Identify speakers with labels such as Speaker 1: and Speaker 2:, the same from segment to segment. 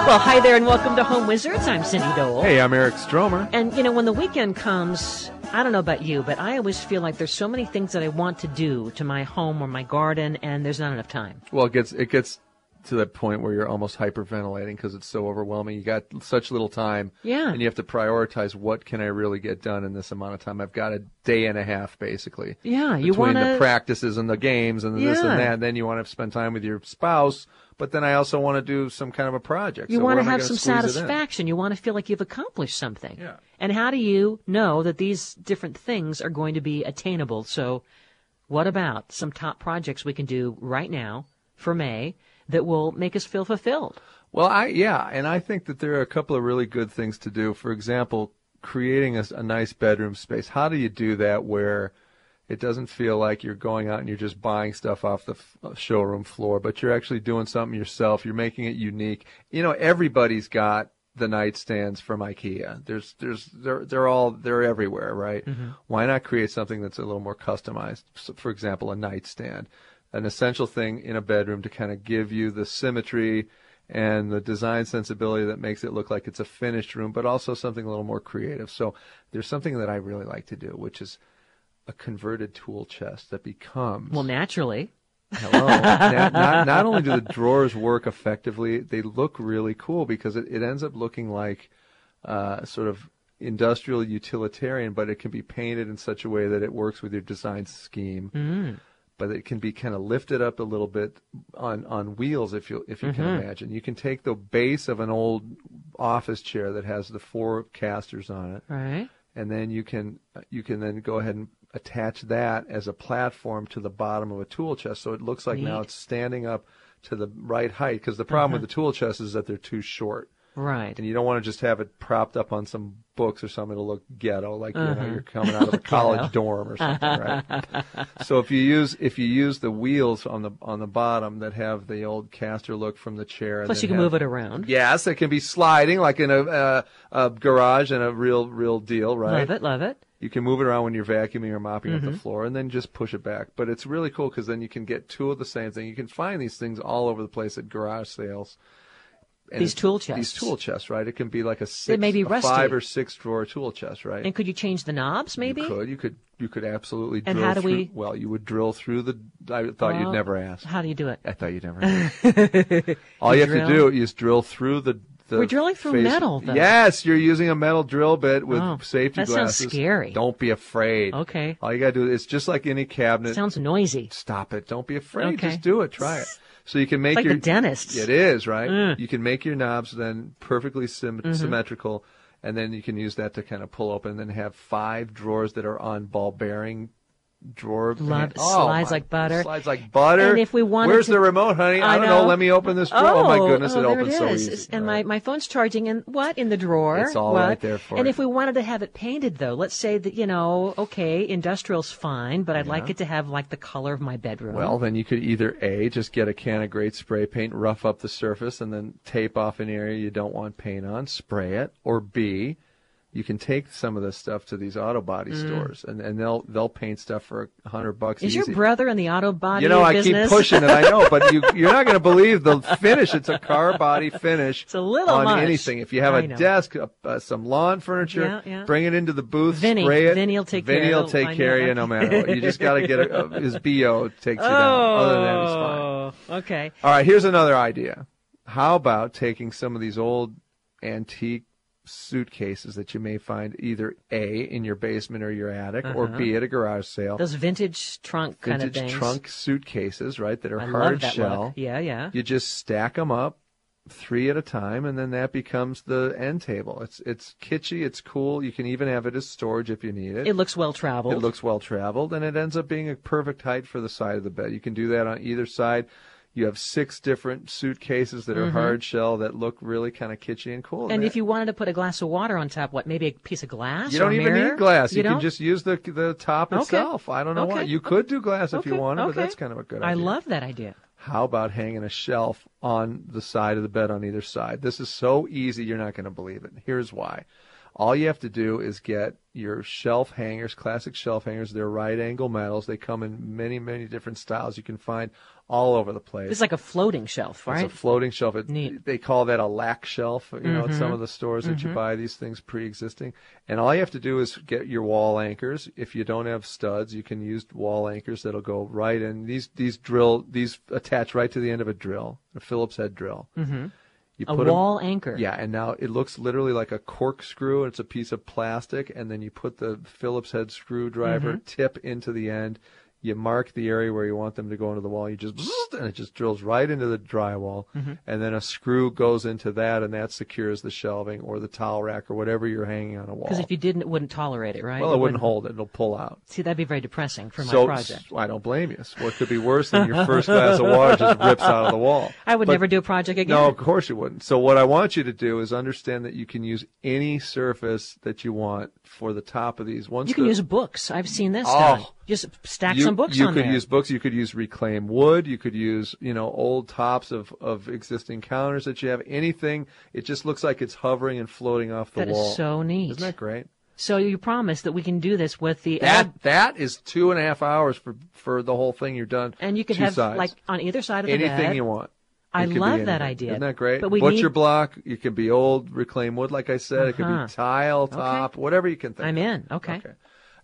Speaker 1: Well, hi there and welcome to Home Wizards. I'm Cindy Dole.
Speaker 2: Hey, I'm Eric Stromer.
Speaker 1: And, you know, when the weekend comes, I don't know about you, but I always feel like there's so many things that I want to do to my home or my garden, and there's not enough time.
Speaker 2: Well, it gets to that point where you're almost hyperventilating because it's so overwhelming. You got such little time.
Speaker 1: Yeah.
Speaker 2: And you have to prioritize what can I really get done in this amount of time. I've got a day and a half, basically.
Speaker 1: Yeah, you
Speaker 2: between
Speaker 1: want
Speaker 2: the practices and the games and this and that. And then you want to spend time with your spouse. But then I also want to do some kind of a project.
Speaker 1: You want to have some satisfaction. You want to feel like you've accomplished something.
Speaker 2: Yeah.
Speaker 1: And how do you know that these different things are going to be attainable? So what about some top projects we can do right now for May that will make us feel fulfilled?
Speaker 2: Well, and I think that there are a couple of really good things to do. For example, creating a nice bedroom space. How do you do that where it doesn't feel like you're going out and you're just buying stuff off the showroom floor, but you're actually doing something yourself. You're making it unique. You know, everybody's got the nightstands from IKEA. They're everywhere, right? Mm-hmm. Why not create something that's a little more customized? So, for example, a nightstand, an essential thing in a bedroom to kind of give you the symmetry and the design sensibility that makes it look like it's a finished room, but also something a little more creative. So there's something that I really like to do, which is a converted tool chest that becomes...
Speaker 1: Well, naturally.
Speaker 2: Hello. Not only do the drawers work effectively, they look really cool because it ends up looking like sort of industrial utilitarian, but it can be painted in such a way that it works with your design scheme. Mm. But it can be kind of lifted up a little bit on wheels, if you can imagine. You can take the base of an old office chair that has the 4 casters on it,
Speaker 1: right?
Speaker 2: And then you can then go ahead and attach that as a platform to the bottom of a tool chest, so it looks like now it's standing up to the right height. Because the problem with the tool chest is that they're too short.
Speaker 1: Right.
Speaker 2: And you don't want to just have it propped up on some books or something. It'll look ghetto, like you know you're coming out of a college dorm or something, right? So if you use the wheels on the bottom that have the old caster look from the chair,
Speaker 1: plus you can move it around.
Speaker 2: Yes, it can be sliding like in a garage and a real deal, right?
Speaker 1: Love it.
Speaker 2: You can move it around when you're vacuuming or mopping up the floor, and then just push it back. But it's really cool because then you can get 2 of the same thing. You can find these things all over the place at garage sales. And
Speaker 1: these tool chests.
Speaker 2: These tool chests, right? It can be like a 5 or 6 drawer tool chest, right?
Speaker 1: And could you change the knobs, maybe?
Speaker 2: You could absolutely drill
Speaker 1: and how do
Speaker 2: through.
Speaker 1: We...
Speaker 2: Well, you would drill through the. I thought you'd never ask.
Speaker 1: How do you do it?
Speaker 2: I thought you'd never ask. All you have to do is drill through the.
Speaker 1: We're drilling through metal, though.
Speaker 2: Yes, you're using a metal drill bit with safety glasses.
Speaker 1: That sounds scary.
Speaker 2: Don't be afraid.
Speaker 1: Okay.
Speaker 2: All you got to do is just like any cabinet.
Speaker 1: Sounds noisy.
Speaker 2: Stop it. Don't be afraid.
Speaker 1: Okay.
Speaker 2: Just do it. Try it. So you can make
Speaker 1: it's like the dentist.
Speaker 2: It is, right? You can make your knobs then perfectly symmetrical, and then you can use that to kind of pull open and then have 5 drawers that are on ball bearing drawer.
Speaker 1: Slides like butter.
Speaker 2: Slides like butter.
Speaker 1: And if we wanted
Speaker 2: Where's the remote, honey? I don't know. Let me open this drawer. Oh my goodness, it opens so easy.
Speaker 1: And my phone's charging in the drawer.
Speaker 2: It's all right there for
Speaker 1: And
Speaker 2: it.
Speaker 1: if we wanted to have it painted, though, let's say that, industrial's fine, but I'd like it to have like the color of my bedroom.
Speaker 2: Well, then you could either just get a can of great spray paint, rough up the surface, and then tape off an area you don't want paint on, spray it, or B, you can take some of this stuff to these auto body stores, and they'll paint stuff for $100
Speaker 1: Is
Speaker 2: easy.
Speaker 1: your brother in the auto body
Speaker 2: I
Speaker 1: business?
Speaker 2: keep pushing it, I know, but you're not going to believe the finish. It's a car body finish.
Speaker 1: It's a little
Speaker 2: on
Speaker 1: much.
Speaker 2: Anything. If you have a desk, some lawn furniture, bring it into the booth, spray it.
Speaker 1: Vinny will take
Speaker 2: care of you no matter what. You just got to get his BO takes you down. Other than that, he's fine.
Speaker 1: Okay.
Speaker 2: All right, here's another idea. How about taking some of these old antique suitcases that you may find either A, in your basement or your attic, or B, at a garage sale.
Speaker 1: Those vintage trunk kind of things.
Speaker 2: Vintage trunk suitcases, right, that are hard shell.
Speaker 1: Look. Yeah.
Speaker 2: You just stack them up 3 at a time, and then that becomes the end table. It's kitschy, it's cool. You can even have it as storage if you need it.
Speaker 1: It looks well-traveled.
Speaker 2: And it ends up being a perfect height for the side of the bed. You can do that on either side. You have 6 different suitcases that are hard shell that look really kind of kitschy and cool.
Speaker 1: And if you wanted to put a glass of water on top, maybe a piece of glass?
Speaker 2: You don't even need glass. You can just use the top
Speaker 1: Okay.
Speaker 2: itself. I don't know why. You could do glass if you wanted, but that's kind of a good idea.
Speaker 1: I love that idea.
Speaker 2: How about hanging a shelf on the side of the bed on either side? This is so easy, you're not going to believe it. Here's why. All you have to do is get your shelf hangers, classic shelf hangers. They're right-angle metals. They come in many, many different styles. You can find all over the place.
Speaker 1: It's like a floating shelf, right?
Speaker 2: It's a floating shelf.
Speaker 1: Neat.
Speaker 2: They call that a lack shelf, at some of the stores that you buy these things pre-existing. And all you have to do is get your wall anchors. If you don't have studs, you can use wall anchors that'll go right in. These attach right to the end of a drill, a Phillips head drill.
Speaker 1: Mm-hmm. A wall anchor.
Speaker 2: Yeah, and now it looks literally like a corkscrew. It's a piece of plastic, and then you put the Phillips head screwdriver tip into the end. You mark the area where you want them to go into the wall. You just, and it just drills right into the drywall. And then a screw goes into that, and that secures the shelving or the towel rack or whatever you're hanging on a wall.
Speaker 1: Because if you didn't, it wouldn't tolerate it, right?
Speaker 2: Well, it wouldn't hold it. It'll pull out.
Speaker 1: See, that'd be very depressing for my project.
Speaker 2: I don't blame you. What could be worse than your first glass of water just rips out of the wall?
Speaker 1: I would never do a project again.
Speaker 2: No, of course you wouldn't. So what I want you to do is understand that you can use any surface that you want for the top of these.
Speaker 1: You can use books. I've seen this done. Just stack some books on there.
Speaker 2: You could use books. You could use reclaimed wood. You could use, old tops of existing counters that you have. Anything. It just looks like it's hovering and floating off the wall.
Speaker 1: That is so neat.
Speaker 2: Isn't that great?
Speaker 1: So you promise that we can do this with the...
Speaker 2: That is 2.5 hours for the whole thing. You're done.
Speaker 1: And you could have, like, on either side of the bed.
Speaker 2: Anything you want.
Speaker 1: I love that idea.
Speaker 2: Isn't that great?
Speaker 1: But
Speaker 2: Butcher block. It could be old reclaimed wood, like I said. It could be tile top, whatever you can think
Speaker 1: I'm
Speaker 2: of.
Speaker 1: in. Okay.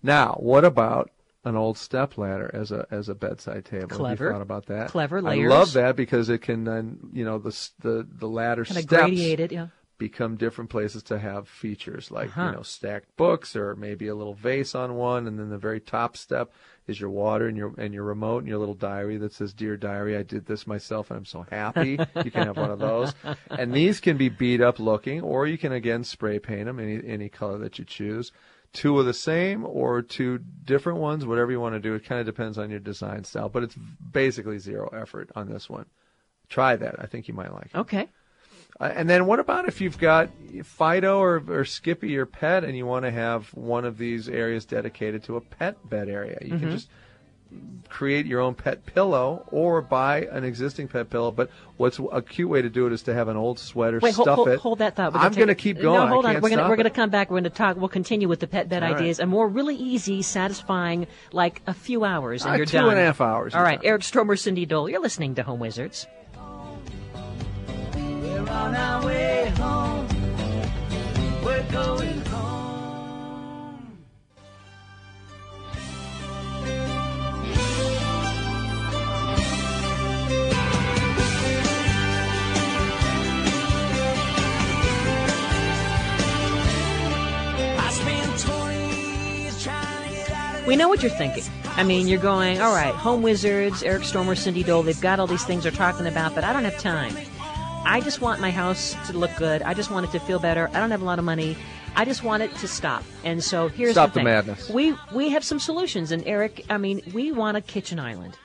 Speaker 2: Now, what about an old step ladder as a bedside table?
Speaker 1: Clever.
Speaker 2: Have you thought about that?
Speaker 1: Clever layers.
Speaker 2: I love that because it can then, the ladder
Speaker 1: kind of
Speaker 2: steps
Speaker 1: gradiated, yeah.
Speaker 2: become different places to have features like, stacked books or maybe a little vase on one, and then the very top step is your water and your remote and your little diary that says, "Dear Diary, I did this myself and I'm so happy." You can have one of those. And these can be beat up looking, or you can again spray paint them any color that you choose. 2 of the same or 2 different ones, whatever you want to do. It kind of depends on your design style, but it's basically zero effort on this one. Try that. I think you might like it.
Speaker 1: Okay.
Speaker 2: And then what about if you've got Fido or Skippy, your pet, and you want to have one of these areas dedicated to a pet bed area? You can just create your own pet pillow or buy an existing pet pillow. But what's a cute way to do it is to have an old sweater, stuff it.
Speaker 1: Hold that thought.
Speaker 2: I'm going to keep going.
Speaker 1: No, hold on. We're
Speaker 2: going
Speaker 1: to come back. We're going to talk. We'll continue with the pet bed ideas. And more really easy, satisfying, like a few hours, and you're done.
Speaker 2: 2.5 hours.
Speaker 1: All right. Eric Stromer, Cindy Dole. You're listening to Home Wizards.
Speaker 3: We're on our way home. We're going home. I spent 20 years trying to get out of.
Speaker 1: We know what you're thinking. I mean, you're going, all right, Home Wizards, Eric Stromer, Cindy Dole, they've got all these things they're talking about, but I don't have time. I just want my house to look good. I just want it to feel better. I don't have a lot of money. I just want it to stop. And so here's
Speaker 2: the thing.
Speaker 1: Stop the
Speaker 2: madness.
Speaker 1: We have some solutions. And Eric, I mean, we want a kitchen island,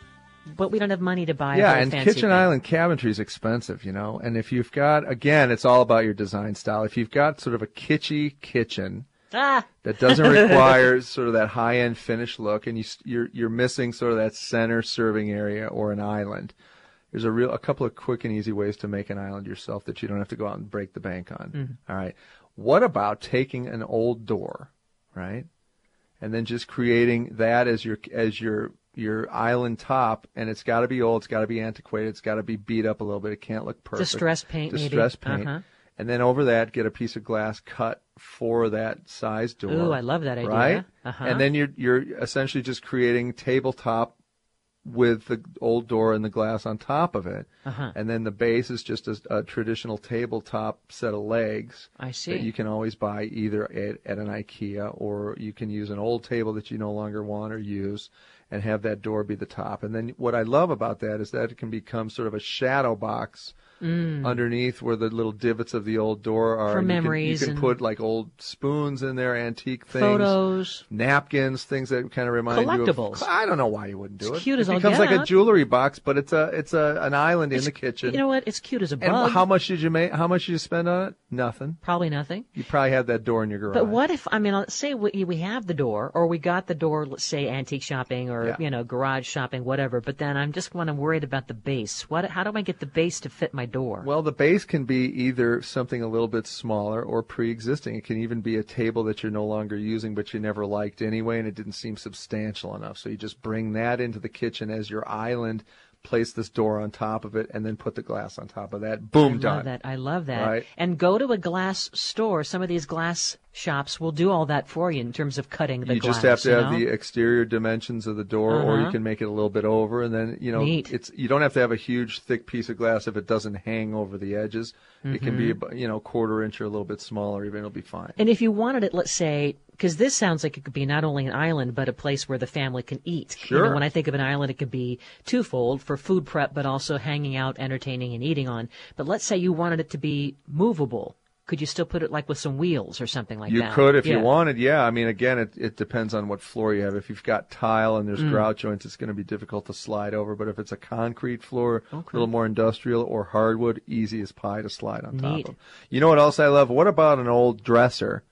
Speaker 1: but we don't have money to buy
Speaker 2: a
Speaker 1: whole
Speaker 2: and
Speaker 1: fancy
Speaker 2: kitchen
Speaker 1: thing.
Speaker 2: island cabinetry is expensive, And if you've got, again, it's all about your design style. If you've got sort of a kitschy kitchen that doesn't require sort of that high-end finished look, and you're missing sort of that center serving area or an island. There's a couple of quick and easy ways to make an island yourself that you don't have to go out and break the bank on. All right. What about taking an old door, right, and then just creating that as your island top, and it's got to be old, it's got to be antiquated, it's got to be beat up a little bit, it can't look perfect.
Speaker 1: Distress paint,
Speaker 2: and then over that, get a piece of glass cut for that size door.
Speaker 1: Ooh, I love that idea.
Speaker 2: Right, and then you're essentially just creating tabletop with the old door and the glass on top of it. And then the base is just a traditional tabletop set of legs.
Speaker 1: I see.
Speaker 2: That you can always buy either at an IKEA, or you can use an old table that you no longer want or use and have that door be the top. And then what I love about that is that it can become sort of a shadow box underneath where the little divots of the old door are.
Speaker 1: For memories.
Speaker 2: You can put like old spoons in there, antique things.
Speaker 1: Photos.
Speaker 2: Napkins, things that kind of remind you of.
Speaker 1: Collectibles.
Speaker 2: I don't know why you wouldn't do it.
Speaker 1: It's cute as all
Speaker 2: It becomes
Speaker 1: get
Speaker 2: like
Speaker 1: out.
Speaker 2: a jewelry box, but it's an island in the kitchen.
Speaker 1: You know what? It's cute as a bug.
Speaker 2: And how much did you make? How much did you spend on it? Nothing.
Speaker 1: Probably nothing.
Speaker 2: You probably had that door in your garage.
Speaker 1: But what if, let's say we have the door, or we got the door, let's say antique shopping or, garage shopping, whatever. But then I'm just when I'm worried about the base. How do I get the base to fit my door?
Speaker 2: Well, the base can be either something a little bit smaller or pre-existing. It can even be a table that you're no longer using but you never liked anyway, and it didn't seem substantial enough. So you just bring that into the kitchen as your island, place this door on top of it, and then put the glass on top of that. Boom, done.
Speaker 1: I love that.
Speaker 2: Right?
Speaker 1: And go to a glass store. Some of these glass shops will do all that for you in terms of cutting the glass.
Speaker 2: You just have to have the exterior dimensions of the door, or you can make it a little bit over, and then
Speaker 1: Neat.
Speaker 2: you don't have to have a huge thick piece of glass if it doesn't hang over the edges. It can be quarter inch or a little bit smaller, even it'll be fine.
Speaker 1: And if you wanted it, let's say, because this sounds like it could be not only an island but a place where the family can eat.
Speaker 2: Sure.
Speaker 1: When I think of an island, it could be twofold for food prep, but also hanging out, entertaining, and eating on. But let's say you wanted it to be movable. Could you still put it like with some wheels or something like that?
Speaker 2: You could if you wanted, yeah. I mean, again, it depends on what floor you have. If you've got tile and there's grout joints, it's going to be difficult to slide over. But if it's a concrete floor, a little more industrial, or hardwood, easy as pie to slide on top of. You know what else I love? What about an old dresser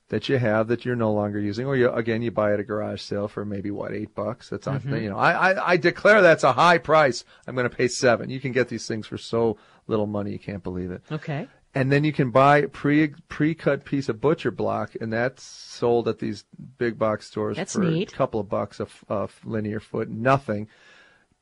Speaker 2: that you have that you're no longer using, or you buy at a garage sale for maybe $8? That's on, I declare that's a high price. I'm going to pay $7. You can get these things for so little money you can't believe it.
Speaker 1: Okay.
Speaker 2: And then you can buy a pre-cut piece of butcher block, and that's sold at these big box stores for a couple of bucks a linear foot. Nothing.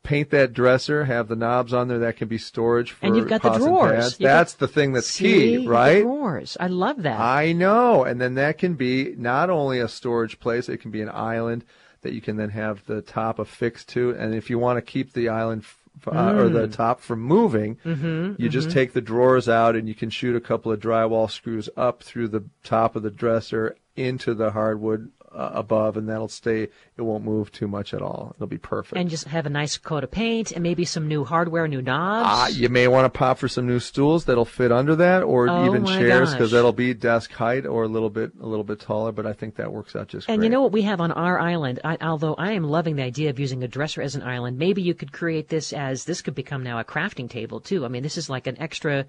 Speaker 2: Paint that dresser, have the knobs on there. That can be storage for
Speaker 1: and you've got the
Speaker 2: pots
Speaker 1: drawers.
Speaker 2: and pads. That's the thing that's key, right?
Speaker 1: The drawers. I love that.
Speaker 2: I know. And then that can be not only a storage place, it can be an island that you can then have the top affixed to. And if you want to keep the island or the top from moving, you just take the drawers out and you can shoot a couple of drywall screws up through the top of the dresser into the hardwood above, and that'll stay. It won't move too much at all. It'll be perfect.
Speaker 1: And just have a nice coat of paint and maybe some new hardware, new knobs.
Speaker 2: You may want to pop for some new stools that'll fit under that, or even chairs, because that'll be desk height or a little bit taller. But I think that works out just great.
Speaker 1: And you know what we have on our island? Although I am loving the idea of using a dresser as an island, maybe you could create this could become now a crafting table too. I mean, this is like an extra.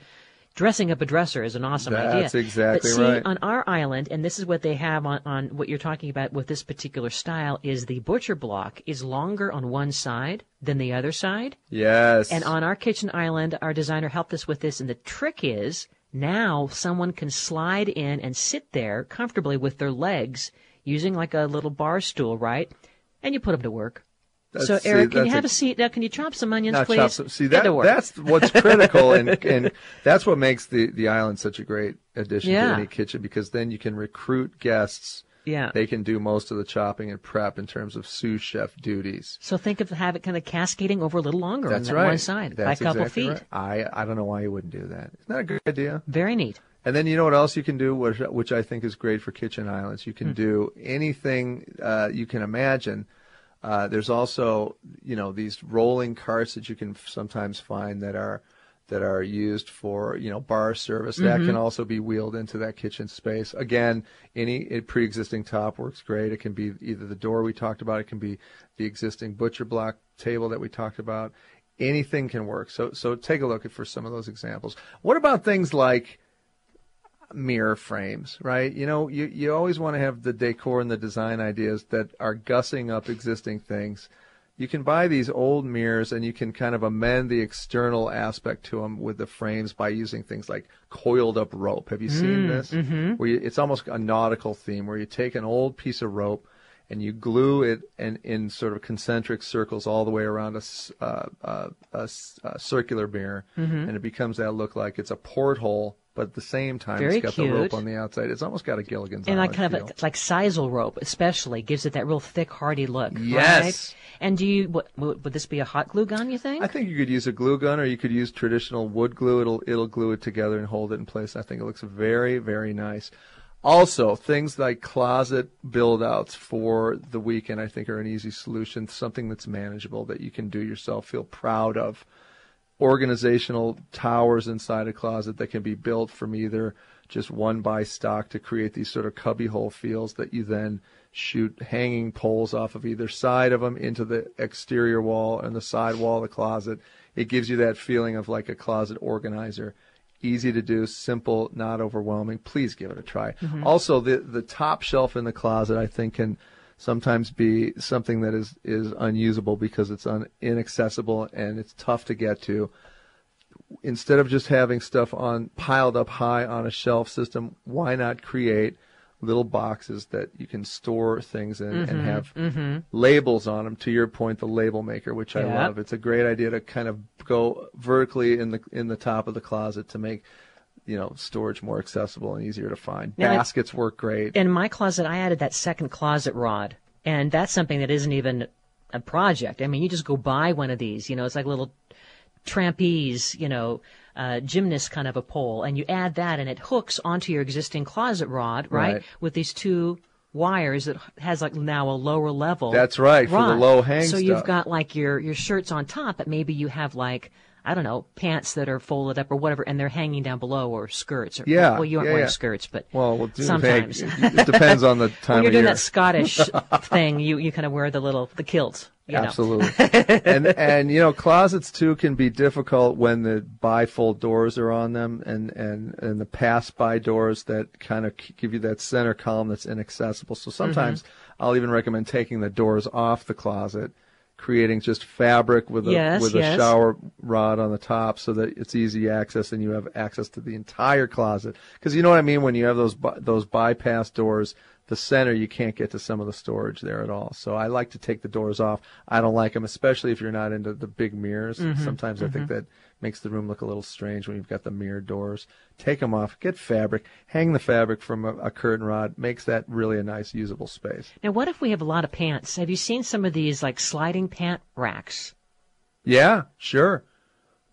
Speaker 1: Dressing up a dresser is an awesome idea.
Speaker 2: That's exactly
Speaker 1: right. On our island, and this is what they have on what you're talking about with this particular style, is the butcher block is longer on one side than the other side.
Speaker 2: Yes.
Speaker 1: And on our kitchen island, our designer helped us with this, and the trick is now someone can slide in and sit there comfortably with their legs using like a little bar stool, right? And you put them to work. So, Eric, can you have a seat? Now, can you chop some onions, please?
Speaker 2: That's what's critical, and that's what makes the island such a great addition to any kitchen, because then you can recruit guests.
Speaker 1: Yeah.
Speaker 2: They can do most of the chopping and prep in terms of sous chef duties.
Speaker 1: So think of it kind of cascading over a little longer
Speaker 2: that's
Speaker 1: on
Speaker 2: right.
Speaker 1: one side,
Speaker 2: that's
Speaker 1: by a couple
Speaker 2: exactly
Speaker 1: feet.
Speaker 2: Right. I don't know why you wouldn't do that. Isn't that a good idea?
Speaker 1: Very neat.
Speaker 2: And then you know what else you can do, which I think is great for kitchen islands? You can do anything you can imagine. There's also, these rolling carts that you can sometimes find that are used for, bar service. That can also be wheeled into that kitchen space. Again, any pre-existing top works great. It can be either the door we talked about. It can be the existing butcher block table that we talked about. Anything can work. So take a look for some of those examples. What about things like mirror frames, right? You always want to have the decor and the design ideas that are gussing up existing things. You can buy these old mirrors and you can kind of amend the external aspect to them with the frames by using things like coiled up rope. Have you seen this? Where it's almost a nautical theme, where you take an old piece of rope and you glue it in sort of concentric circles all the way around a circular mirror, and it becomes that look like it's a porthole, but at the same time it's got the rope on the outside. It's almost got a Gilligan's Island
Speaker 1: and kind of like sisal rope, especially gives it that real thick, hardy look.
Speaker 2: Yes.
Speaker 1: Right? And would this be a hot glue gun? You think?
Speaker 2: I think you could use a glue gun, or you could use traditional wood glue. It'll glue it together and hold it in place. I think it looks very, very nice. Also, things like closet build-outs for the weekend, I think, are an easy solution. Something that's manageable that you can do yourself, feel proud of. Organizational towers inside a closet that can be built from either just one by stock to create these sort of cubbyhole feels that you then shoot hanging poles off of either side of them into the exterior wall and the side wall of the closet. It gives you that feeling of like a closet organizer. Easy to do, simple, not overwhelming. Please give it a try. Also, the top shelf in the closet, I think, can sometimes be something that is unusable because it's inaccessible and it's tough to get to. Instead of just having stuff piled up high on a shelf system, why not create little boxes that you can store things in and have labels on them? To your point, the label maker, which I love. It's a great idea to kind of go vertically in the top of the closet to make storage more accessible and easier to find. Now, baskets work great.
Speaker 1: In my closet, I added that second closet rod, and that's something that isn't even a project. I mean, you just go buy one of these. It's like a little trapeze, gymnast kind of a pole, and you add that, and it hooks onto your existing closet rod, right? With these two wires that has like now a lower level.
Speaker 2: That's right,
Speaker 1: rod.
Speaker 2: For the low hang
Speaker 1: so
Speaker 2: stuff.
Speaker 1: You've got like your shirts on top, but maybe you have like, I don't know, pants that are folded up or whatever, and they're hanging down below, or skirts. Or, well, you aren't wearing skirts, but sometimes.
Speaker 2: It depends on the time
Speaker 1: when you're
Speaker 2: of
Speaker 1: doing
Speaker 2: year.
Speaker 1: that Scottish thing, you kind of wear the kilt.
Speaker 2: Absolutely. and closets too can be difficult when the bifold doors are on them and the pass-by doors that kind of give you that center column that's inaccessible. So sometimes I'll even recommend taking the doors off the closet, creating just fabric with a shower rod on the top so that it's easy access and you have access to the entire closet. Because you know what I mean, when you have those bypass doors, the center, you can't get to some of the storage there at all. So I like to take the doors off. I don't like them, especially if you're not into the big mirrors. Sometimes I think that makes the room look a little strange when you've got the mirror doors. Take them off. Get fabric. Hang the fabric from a curtain rod. Makes that really a nice usable space.
Speaker 1: Now, what if we have a lot of pants? Have you seen some of these like sliding pant racks?
Speaker 2: Yeah, sure.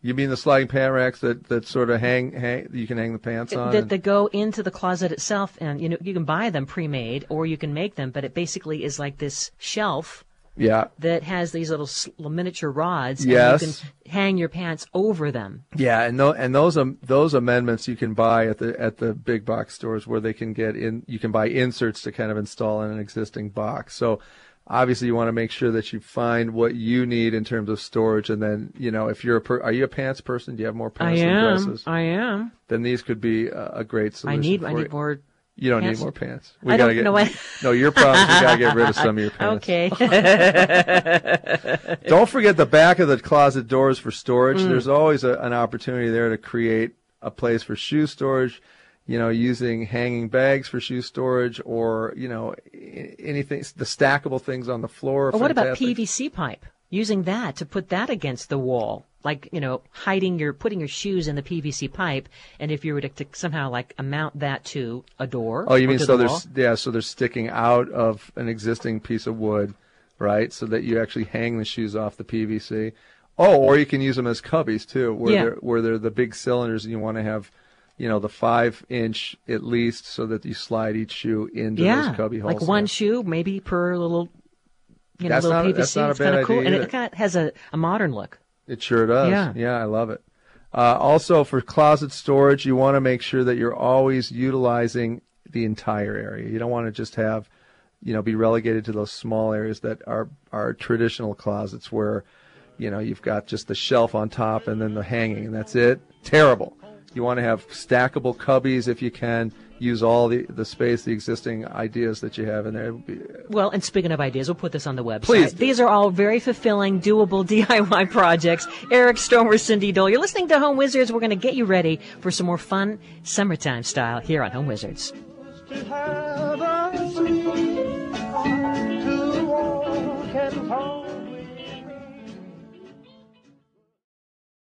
Speaker 2: You mean the sliding pant racks that sort of hang you can hang the pants on?
Speaker 1: That go into the closet itself, and you can buy them pre-made or you can make them, but it basically is like this shelf that has these little miniature rods, and you can hang your pants over them. Yeah,
Speaker 2: and those amendments you can buy at the big box stores where they can get in. You can buy inserts to kind of install in an existing box. So obviously, you want to make sure that you find what you need in terms of storage, and then if you're are you a pants person? Do you have more pants than dresses?
Speaker 1: I am.
Speaker 2: Then these could be a great solution.
Speaker 1: I need more.
Speaker 2: You don't
Speaker 1: pants.
Speaker 2: need more pants.
Speaker 1: I don't know what.
Speaker 2: No, your problem is you got to get rid of some of your pants.
Speaker 1: Okay.
Speaker 2: Don't forget the back of the closet doors for storage. There's always an opportunity there to create a place for shoe storage. Using hanging bags for shoe storage, or anything, the stackable things on the floor.
Speaker 1: Or what about PVC pipe? Using that to put that against the wall, like putting your shoes in the PVC pipe, and if you were to somehow like mount that to a door.
Speaker 2: Oh, you mean so they're sticking out of an existing piece of wood, right? So that you actually hang the shoes off the PVC. Oh, or you can use them as cubbies too, where they're the big cylinders, and you want to have the 5-inch at least, so that you slide each shoe into those cubby holes.
Speaker 1: Like one shoe, maybe per little,
Speaker 2: that's
Speaker 1: little
Speaker 2: not,
Speaker 1: PVC.
Speaker 2: That's not
Speaker 1: it's
Speaker 2: a bad
Speaker 1: kind of cool,
Speaker 2: idea
Speaker 1: and
Speaker 2: either.
Speaker 1: it kind of has a modern look.
Speaker 2: It sure does. Yeah, I love it. Also, for closet storage, you want to make sure that you're always utilizing the entire area. You don't want to just have, be relegated to those small areas that are traditional closets where, you've got just the shelf on top and then the hanging, and that's it. Terrible. You want to have stackable cubbies if you can. Use all the space, the existing ideas that you have in there.
Speaker 1: Well, and speaking of ideas, we'll put this on the website.
Speaker 2: Please.
Speaker 1: These are all very fulfilling, doable DIY projects. Eric Stomer, Cindy Dole. You're listening to Home Wizards. We're going to get you ready for some more fun summertime style here on Home Wizards.
Speaker 3: To have a